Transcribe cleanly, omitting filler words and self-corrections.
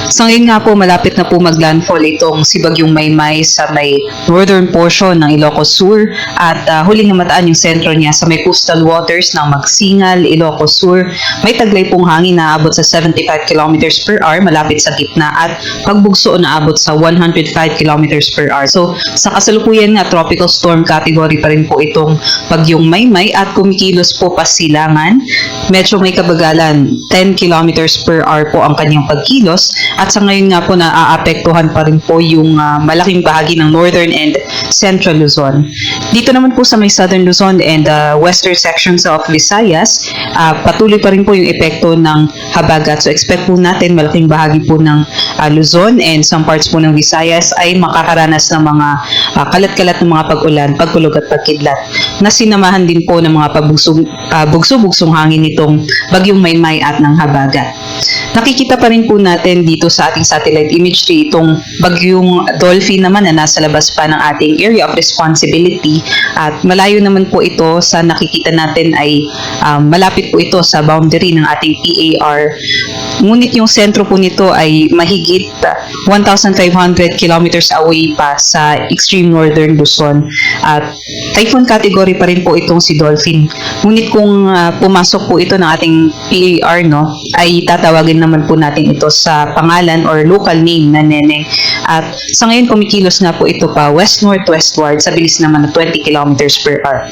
So ngayon nga po, malapit na po maglandfall itong si Bagyong Maymay sa may northern portion ng Ilocos Sur at huling namataan yung sentro niya sa may coastal waters ng Magsingal, Ilocos Sur. May taglay pong hangin na abot sa 75 kilometers per hour malapit sa gitna at pagbugso na abot sa 105 kilometers per hour. So sa kasalukuyan nga, tropical storm category pa rin po itong Bagyong Maymay at kumikilos po pasilangan. Medyo may kabagalan, 10 kilometers per hour po ang kanyang pagkilos at sa ngayon nga po naaapektuhan pa rin po yung malaking bahagi ng northern and central Luzon. Dito naman po sa may southern Luzon and western sections of Visayas, patuloy pa rin po yung epekto ng habagat. So expect po natin malaking bahagi po ng Luzon and some parts po ng Visayas ay makakaranas ng mga kalat-kalat ng mga pag-ulan, pagkulog at pagkidlat na sinamahan din po ng mga bugso-bugsong hangin nitong Bagyong Maymay at ng habagat. Nakikita pa rin po natin dito sa ating satellite imagery itong Bagyong Dolphin naman na nasa labas pa ng ating area of responsibility at malayo naman po ito sa nakikita natin ay malapit po ito sa boundary ng ating PAR. Ngunit yung sentro po nito ay mahigit 1,500 kilometers away pa sa extreme northern Luzon at typhoon category pa rin po itong si Dolphin. Ngunit kung pumasok po ito ng ating PAR, ay tatawagin naman po natin ito sa pangalan or local name na Neneng. At sa ngayon kumikilos na po ito pa west-northwestward sa bilis naman na 20 kilometers per hour.